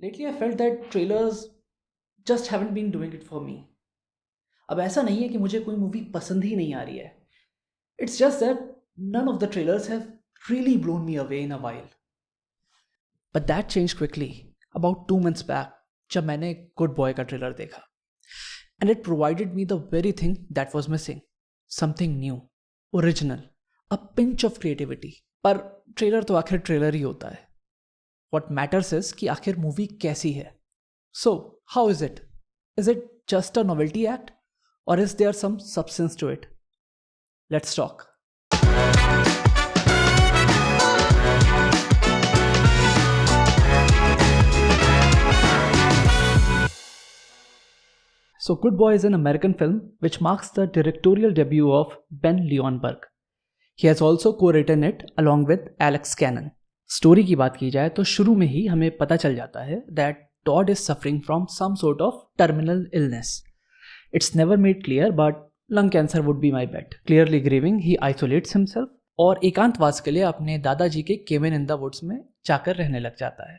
Lately, I felt that trailers just haven't been doing it for me. अब ऐसा नहीं है कि मुझे कोई मूवी पसंद ही नहीं आ रही है. It's just that none of the trailers have really blown me away in a while. But that changed quickly about 2 months back जब मैंने गुड बॉय का ट्रेलर देखा. And it provided me the very thing that was missing. Something new, original, a pinch of creativity. पर trailer तो आखिर trailer ही होता है. What matters is कि आखिर मूवी कैसी है. So, how is it? Is it just a novelty act? Or is there some substance to it? Let's talk. So, Good Boy is an American film which marks the directorial debut of Ben Leonberg. He has also co-written it along with Alex Cannon. Story की बात की जाए तो शुरू में ही हमें पता चल जाता है that Todd is suffering from some sort of terminal illness. It's never made clear but lung cancer would be my bet. Clearly grieving he isolates himself और एकांतवास के लिए अपने दादाजी के केबिन इन द वुड्स में जाकर रहने लग जाता है.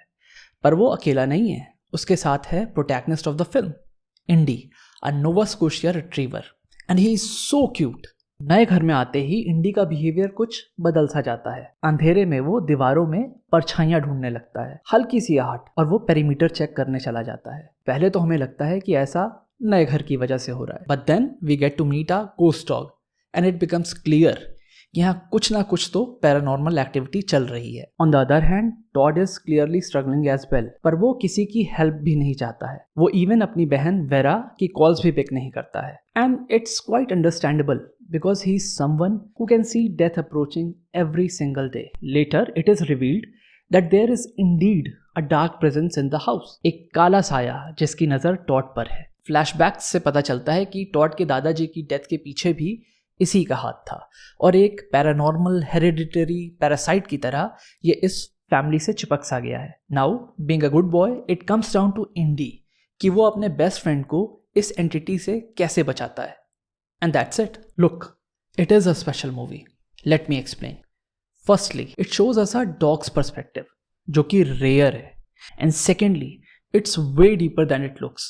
पर वो अकेला नहीं है, उसके साथ है protagonist of the film, Indy, a Nova Scotia retriever, and he is so cute. नए घर में आते ही इंडी का बिहेवियर कुछ बदल सा जाता है. अंधेरे में वो दीवारों में परछाइयां ढूंढने लगता है, हल्की सी आहट, और वो पेरीमीटर चेक करने चला जाता है. पहले तो हमें लगता है कि ऐसा नए घर की वजह से हो रहा है, but then we get to meet a ghost dog and it becomes clear कि यहाँ कुछ ना कुछ तो पैरानॉर्मल एक्टिविटी चल रही है. On the other hand Todd is clearly struggling as well, पर वो किसी की हेल्प भी नहीं चाहता है. वो इवन अपनी बहन वेरा की कॉल्स भी पिक नहीं करता है. And it's quite understandable because he is someone who can see death approaching every single day. Later, it is revealed that there is indeed a dark presence in the house. एक काला साया जिसकी नज़र Tod पर है. Flashbacks से पता चलता है कि टॉड के दादाजी की डेथ के पीछे भी इसी का हाथ था, और एक पैरानॉर्मल हेरिडिटरी पैरासाइट की तरह ये इस फैमिली से चिपक सा गया है. Now being a good boy, it comes down to Indy कि वो अपने बेस्ट फ्रेंड को इस एंटिटी से कैसे बचाता है. And that's it. Look, it is a special movie. Let me explain. Firstly, it shows us a dog's perspective, जो कि rare है. And secondly, it's way deeper than it looks.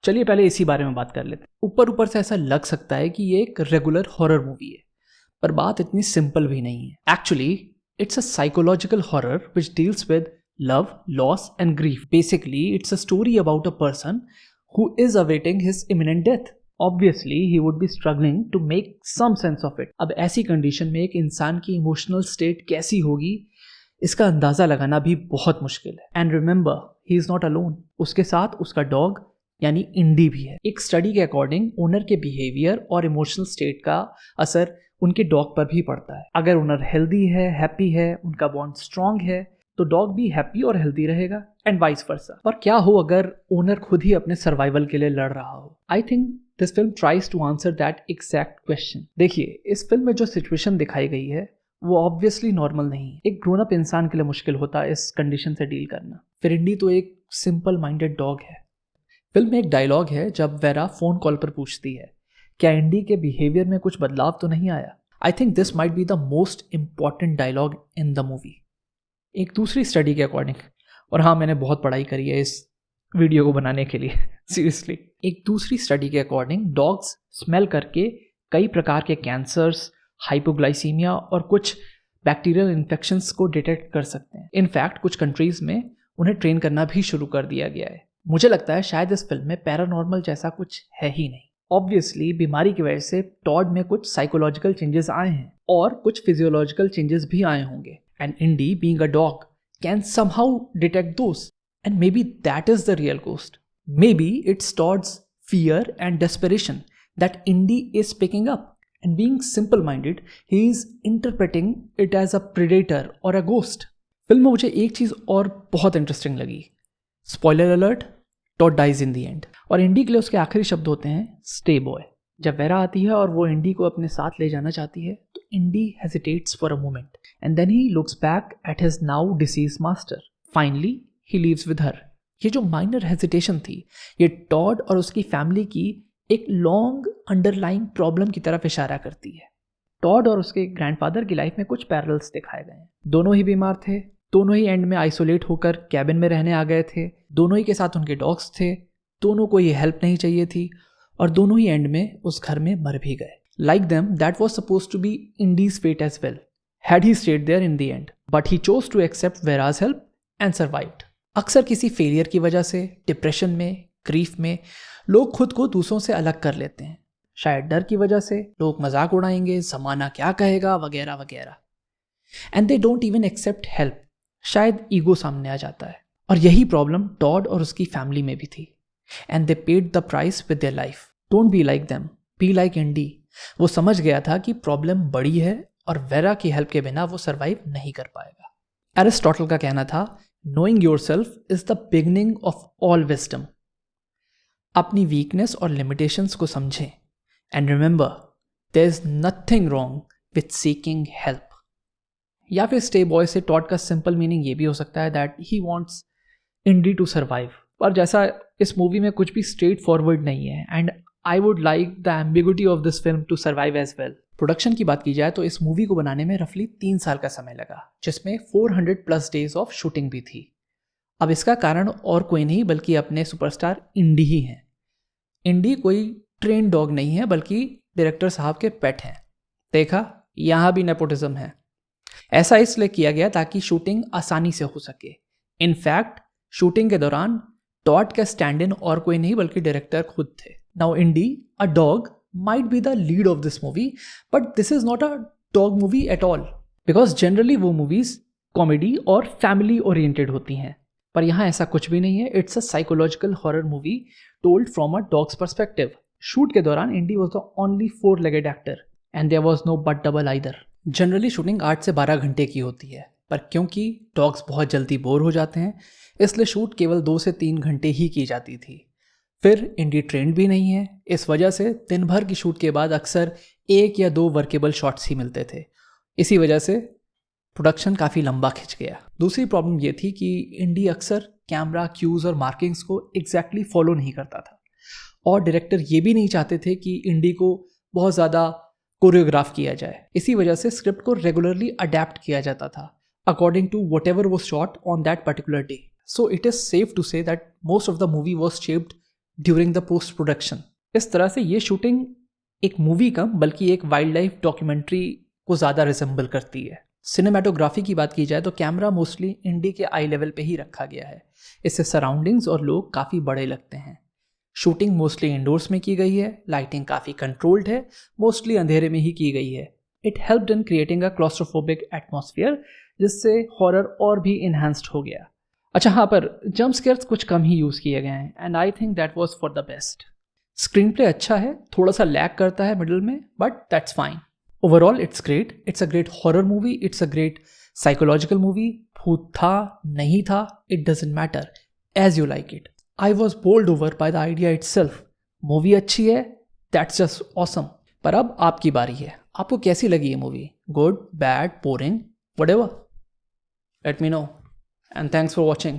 चलिए पहले इसी बारे में बात कर लेते हैं. ऊपर ऊपर से ऐसा लग सकता है कि ये एक रेगुलर हॉरर मूवी है, पर बात इतनी सिंपल भी नहीं है. Actually, it's a psychological horror which deals with love, loss and grief. Basically, it's a story about a person who is awaiting his imminent death. Obviously, he would be struggling to make some sense of it. अब ऐसी condition में एक इंसान की emotional state कैसी होगी, इसका अंदाज़ा लगाना भी बहुत मुश्किल है. And remember, he is not alone. उसके साथ उसका डॉग यानी इंडी भी है. एक स्टडी के अकॉर्डिंग ओनर के बिहेवियर और इमोशनल स्टेट का असर उनके डॉग पर भी पड़ता है. अगर ओनर हेल्दी है, हैप्पी है, उनका बॉन्ड स्ट्रांग है, तो डॉग भी हैप्पी और हेल्दी रहेगा, एंड वाइस वर्सा. पर क्या हो अगर ओनर खुद ही अपने सर्वाइवल के लिए लड़ रहा हो? I think this film tries to answer that exact question. देखिए, इस फिल्म में जो सिचुएशन दिखाई गई है वो ऑब्वियसली नॉर्मल नहीं है. एक ग्रोन अप इंसान के लिए मुश्किल होता है इस कंडीशन से डील करना. फिर इंडी तो एक सिंपल माइंडेड डॉग है. फिल्म में एक डायलॉग है जब वेरा फोन कॉल पर पूछती है क्या इंडी के बिहेवियर में कुछ बदलाव तो नहीं आया. I think this might be the most important dialogue in the movie. एक दूसरी स्टडी के अकॉर्डिंग, और हाँ मैंने बहुत पढ़ाई करी है इस वीडियो को बनाने के लिए, सीरियसली. एक दूसरी स्टडी के अकॉर्डिंग डॉग्स स्मेल करके कई प्रकार के कैंसर्स, हाइपोग्लाइसीमिया और कुछ बैक्टीरियल इन्फेक्शंस को डिटेक्ट कर सकते हैं. इनफैक्ट कुछ कंट्रीज में उन्हें ट्रेन करना भी शुरू कर दिया गया है. मुझे लगता है शायद इस फिल्म में पैरानॉर्मल जैसा कुछ है ही नहीं. ऑब्वियसली बीमारी की वजह से टॉड में कुछ साइकोलॉजिकल चेंजेस आए हैं और कुछ फिजियोलॉजिकल चेंजेस भी आए होंगे. And Indy being a dog can somehow detect those. And maybe that is the real ghost. Maybe it's Todd's fear and desperation that Indy is picking up. And being simple-minded, he is interpreting it as a predator or a ghost. Film में मुझे एक चीज़ और बहुत interesting लगी. Spoiler alert, Todd dies in the end. और इंडी के लिए उसके आखिरी शब्द होते हैं stay boy. जब वेरा आती है और वो इंडी को अपने साथ ले जाना चाहती है तो इंडी hesitates for a moment. And then he looks back at his now deceased master. Finally, he leaves with her. ये जो माइनर हेजिटेशन थी, ये टॉड और उसकी फैमिली की एक लॉन्ग अंडरलाइंग प्रॉब्लम की तरफ इशारा करती है. टॉड और उसके ग्रैंडफादर की लाइफ में कुछ पैरेलल्स दिखाए गए हैं. दोनों ही बीमार थे, दोनों ही एंड में आइसोलेट होकर कैबिन में रहने आ गए थे, दोनों ही के साथ उनके डॉग्स थे, दोनों को ये हेल्प नहीं चाहिए थी और दोनों ही एंड में उस घर में मर भी गए. Like them, that was supposed to be Indy's fate as well, had he stayed there in the end. But he chose to accept Vera's help and survived. अक्सर किसी फेलियर की वजह से, डिप्रेशन में, ग्रीफ में लोग खुद को दूसरों से अलग कर लेते हैं. शायद डर की वजह से लोग मजाक उड़ाएंगे, ज़माना क्या कहेगा वगैरह वगैरह. And they don't even accept help. शायद ईगो सामने आ जाता है. और यही प्रॉब्लम टॉड और उसकी फैमिली में भी थी. And they paid the price with their life. Don't be like them, be like Indy. वो समझ गया था कि प्रॉब्लम बड़ी है और वेरा की हेल्प के बिना वो सरवाइव नहीं कर पाएगा. एरिस्टोटल का कहना था, knowing yourself is the beginning of all wisdom. अपनी वीकनेस और लिमिटेशंस को समझें. And remember, there is nothing wrong with seeking help. या फिर स्टे बॉय से टॉड का सिंपल मीनिंग ये भी हो सकता है that he wants Indy to survive. पर जैसा इस मूवी में कुछ भी स्ट्रेट फॉरवर्ड नहीं है and I would like the ambiguity of this film to survive as well. Production की बात की जाए तो इस मूवी को बनाने में रफली 3 साल का समय लगा, जिसमें 400+ डेज ऑफ शूटिंग भी थी. अब इसका कारण और कोई नहीं बल्कि अपने सुपरस्टार इंडी ही हैं. इंडी कोई ट्रेन डॉग नहीं है बल्कि डायरेक्टर साहब के पेट हैं. देखा, यहाँ भी नेपोटिज्म है. ऐसा इसलिए किया गया ताकि शूटिंग आसानी से हो सके. इनफैक्ट शूटिंग के दौरान टॉड का स्टैंड इन और कोई नहीं बल्कि डायरेक्टर खुद थे. Now Indy, a dog, might be the lead of this movie, but this is not a dog movie at all. Because generally वो movies comedy और family oriented होती हैं. पर यहाँ ऐसा कुछ भी नहीं है. It's a psychological horror movie told from a dog's perspective. Shoot के दौरान Indy was the only 4-legged actor and there was no butt double either. Generally shooting 8 से 12 घंटे की होती है, पर क्योंकि डॉग्स बहुत जल्दी बोर हो जाते हैं इसलिए शूट केवल 2 से 3 घंटे ही की जाती थी. फिर इंडी ट्रेंड भी नहीं है, इस वजह से दिन भर की शूट के बाद अक्सर 1 या 2 वर्केबल शॉट्स ही मिलते थे. इसी वजह से प्रोडक्शन काफ़ी लंबा खिंच गया. दूसरी प्रॉब्लम ये थी कि इंडी अक्सर कैमरा क्यूज और मार्किंग्स को एग्जैक्टली फॉलो नहीं करता था और डायरेक्टर ये भी नहीं चाहते थे कि इंडी को बहुत ज़्यादा कोरियोग्राफ किया जाए. इसी वजह से स्क्रिप्ट को रेगुलरली अडेप्ट किया जाता था अकॉर्डिंग टू वट एवर वो shot on that particular day. So it is safe to say that most of the movie was shaped during the post production. इस तरह से ये शूटिंग एक मूवी कम बल्कि एक वाइल्ड लाइफ डॉक्यूमेंट्री को ज़्यादा रिसेंबल करती है. सिनेमाटोग्राफी की बात की जाए तो कैमरा मोस्टली इंडी के आई लेवल पे ही रखा गया है. इससे सराउंडिंग्स और लोग काफ़ी बड़े लगते हैं. शूटिंग मोस्टली इंडोर्स में की गई है. लाइटिंग काफ़ी कंट्रोल्ड है, मोस्टली अंधेरे में ही की गई है. It helped in creating a claustrophobic atmosphere जिससे हॉरर और भी इन्हांस्ड हो गया. अच्छा हाँ, पर जंप स्केयर्स कुछ कम ही यूज़ किए गए हैं and I think that was for the best. Screenplay अच्छा है, थोड़ा सा लैग करता है मिडिल में, but that's fine. Overall it's great. It's a great horror movie. It's a great psychological movie. भूत था नहीं था, it doesn't matter, as you like it. I was bowled over by the idea itself. Movie अच्छी है, that's just awesome. पर अब आपकी बारी है. आपको कैसी लगी ये movie? Good, bad, boring, whatever? Let me know. And thanks for watching.